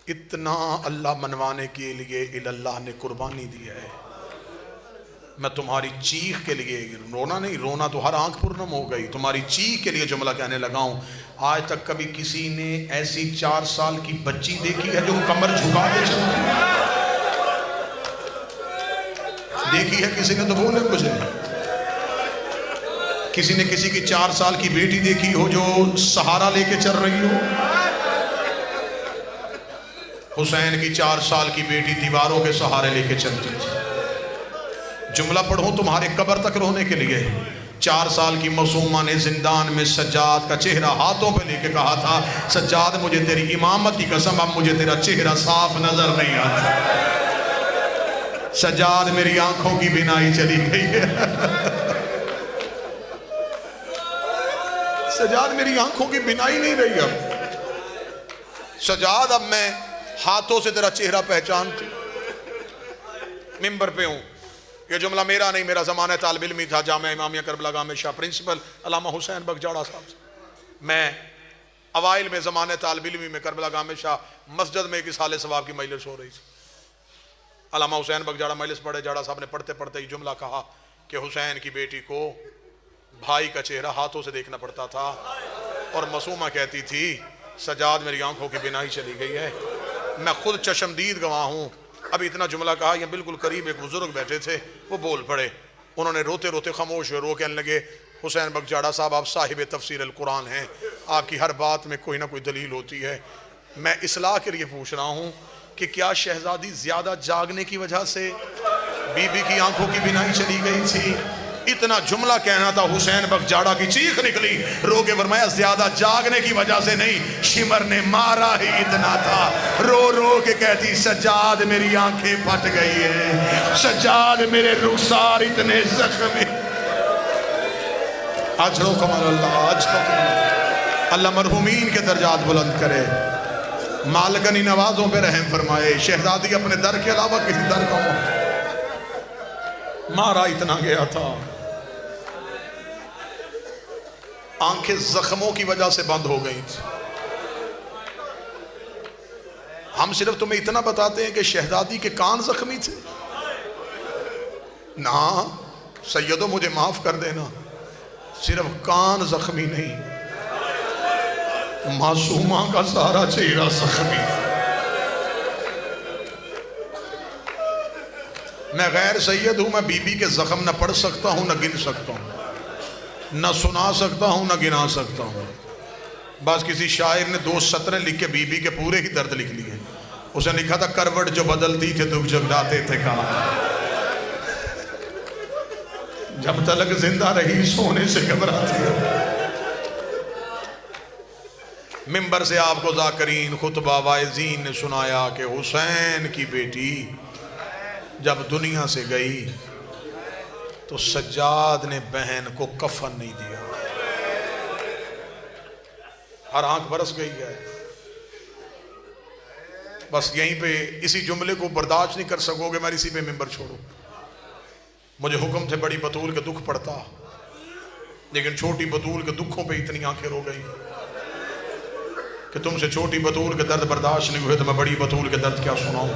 اتنا اللہ منوانے کے لیے اللہ نے قربانی دی ہے. میں تمہاری چیخ کے لیے، رونا نہیں، رونا تو ہر آنکھ پرنم ہو گئی، تمہاری چیخ کے لیے جملہ کہنے لگا ہوں. آج تک کبھی کسی نے ایسی 4 سال کی بچی دیکھی ہے جو کمر جھکا کے چلتی ہے؟ دیکھی ہے کسی نے تو بولے مجھے. کسی نے کسی کی 4 سال کی بیٹی دیکھی ہو جو سہارا لے کے چل رہی ہو؟ حسین کی 4 سال کی بیٹی دیواروں کے سہارے لے کے چلتی تھی. جملہ پڑھوں تمہارے قبر تک رونے کے لیے. 4 سال کی معصومہ نے زندان میں سجاد کا چہرہ ہاتھوں پہ لے کے کہا تھا، سجاد مجھے تیری امامت کی قسم اب مجھے تیرا چہرہ صاف نظر نہیں آتا. سجاد میری آنکھوں کی بینائی چلی گئی ہے. سجاد میری آنکھوں کی بینائی نہیں رہی. اب سجاد اب میں ہاتھوں سے تیرا چہرہ پہچانتی. ممبر پہ ہوں. یہ جملہ میرا نہیں، میرا زمانہ طالب علمی تھا جامعہ امامیہ کربلا گام شاہ، پرنسپل علامہ حسین بگجاڑا صاحب سے. میں اوائل میں زمانہ طالب علمی میں کربلا گام شاہ مسجد میں ایک اصحال ثواب کی مجلس ہو رہی تھی. علامہ حسین بگجاڑا مجلس پڑھے، جاڑا صاحب نے پڑھتے پڑھتے ہی جملہ کہا کہ حسین کی بیٹی کو بھائی کا چہرہ ہاتھوں سے دیکھنا پڑتا تھا، اور معصومہ کہتی تھی سجاد میری آنکھوں کی بینائی چلی گئی ہے. میں خود چشمدید گواہ ہوں. ابھی اتنا جملہ کہا، یہ بالکل قریب ایک بزرگ بیٹھے تھے، وہ بول پڑے. انہوں نے روتے روتے خاموش ہوئے، رو کہنے لگے حسین بگجاڑا صاحب آپ صاحب تفسیر القرآن ہیں، آپ کی ہر بات میں کوئی نہ کوئی دلیل ہوتی ہے. میں اصلاح کے لیے پوچھ رہا ہوں کہ کیا شہزادی زیادہ جاگنے کی وجہ سے بی بی کی آنکھوں کی بینائی چلی گئی تھی؟ اتنا جملہ کہنا تھا، حسین بگجاڑا کی چیخ نکلی، رو کے فرمایا زیادہ جاگنے کی وجہ سے نہیں، شمر نے مارا ہی اتنا تھا. رو رو کے کہتی سجاد میری آنکھیں پھٹ گئی ہیں، سجاد میرے رخسار اتنے زخمی. اجر کمال اللہ، اجر اللہ مرحومین کے درجات بلند کرے، مالکنی نوازوں پہ رحم فرمائے. شہزادی اپنے در کے علاوہ کسی در کا مارا اتنا گیا تھا، آنکھیں زخموں کی وجہ سے بند ہو گئی تھی. ہم صرف تمہیں اتنا بتاتے ہیں کہ شہزادی کے کان زخمی تھے. نا سیدو مجھے معاف کر دینا، صرف کان زخمی نہیں، معصومہ کا سارا چہرہ زخمی تھا. میں غیر سید ہوں، میں بی بی کے زخم نہ پڑھ سکتا ہوں نہ گن سکتا ہوں، نہ سنا سکتا ہوں نہ گنا سکتا ہوں. بس کسی شاعر نے 2 سطریں لکھ کے بی بی کے پورے ہی درد لکھ لیے. اس نے لکھا تھا کروٹ جو بدلتی تھے دکھ جگڑاتے تھے کہاں، جب تلک زندہ رہی سونے سے گھبراتی ہے. ممبر سے آپ کو ذاکرین خطبہ واعظین نے سنایا کہ حسین کی بیٹی جب دنیا سے گئی تو سجاد نے بہن کو کفن نہیں دیا. ہر آنکھ برس گئی ہے. بس یہیں پہ اسی جملے کو برداشت نہیں کر سکو گے، میں اسی پہ ممبر چھوڑوں. مجھے حکم تھے بڑی بطول کے دکھ پڑتا، لیکن چھوٹی بطول کے دکھوں پہ اتنی آنکھیں رو گئی کہ تم سے چھوٹی بطول کے درد برداشت نہیں ہوئے تو میں بڑی بطول کے درد کیا سناؤں.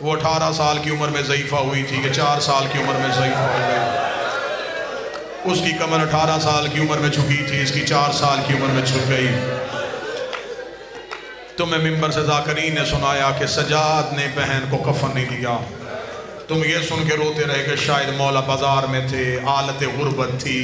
وہ 18 سال کی عمر میں ضعیفہ ہوئی تھی کہ 4 سال کی عمر میں ضعیفہ ہو گئی. اس کی کمر 18 سال کی عمر میں جھکی تھی، اس کی 4 سال کی عمر میں جھک گئی. تمہیں ممبر سے ذاکرین نے سنایا کہ سجاد نے بہن کو کفن نہیں دیا. تم یہ سن کے روتے رہے کہ شاید مولا بازار میں تھے، حالت غربت تھی،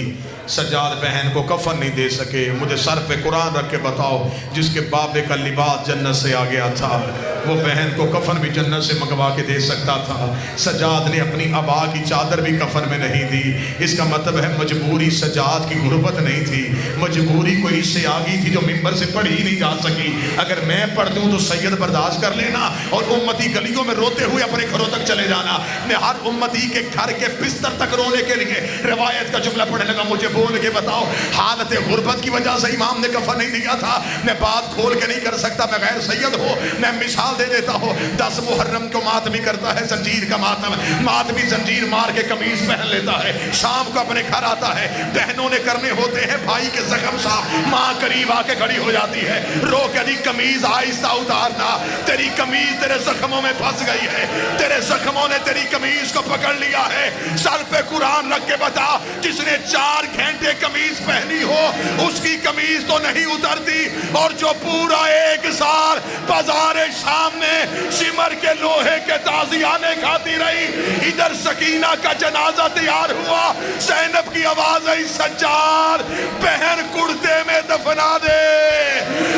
سجاد بہن کو کفن نہیں دے سکے. مجھے سر پہ قرآن رکھ کے بتاؤ جس کے بابے کا لباس جنت سے آ گیا تھا وہ بہن کو کفن بھی جنت سے منگوا کے دے سکتا تھا. سجاد نے اپنی ابا کی چادر بھی کفن میں نہیں دی. اس کا مطلب ہے مجبوری سجاد کی غربت نہیں تھی، مجبوری کوئی اس سے آگئی تھی جو ممبر سے پڑھی ہی نہیں جا سکی. اگر میں پڑھ دوں تو سید برداشت کر لینا اور امتی گلیوں میں روتے ہوئے اپنے گھروں تک چلے جانا. میں ہر امتی کے گھر کے بستر تک رونے کے لیے روایت کا جملہ پڑھنے لگا، مجھے بول کے بتاؤ حالت غربت کی وجہ سے امام نے کفن نہیں دیا تھا؟ میں بات کھول کے نہیں کر سکتا، میں غیر سید ہوں، میں مثال دے دیتا ہوں۔ 10 محرم کو ماتمی کرتا ہے، زنجیر کا ماتم، ماتمی زنجیر مار کے قمیض پہن لیتا ہے، شام کو اپنے گھر آتا ہے، بہنوں نے کرنے ہوتے ہیں بھائی کے زخم صاف، ماں قریب آ کے کھڑی ہو جاتی ہے، رو کے دی قمیض آہستہ اتارنا، تیری قمیض تیرے زخموں میں پھنس گئی ہے، تیرے زخموں نے تیری قمیض کو پکڑ لیا ہے۔ سر پہ قرآن رکھ کے بتا، جس نے 4 گھنٹے قمیض پہنی ہو اس کی قمیض تو نہیں اترتی، اور جو پورا 1 سال بازار شام میں شمر کے لوہے کے تازیانے کھاتی رہی، ادھر سکینہ کا جنازہ تیار ہوا، زینب کی آواز آئی سجاد بہن کرتے میں دفنا دے،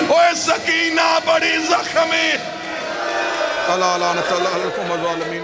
اوے سکینہ بڑی زخمی۔ اللہ لعنت اللہ علیکم الظالمین۔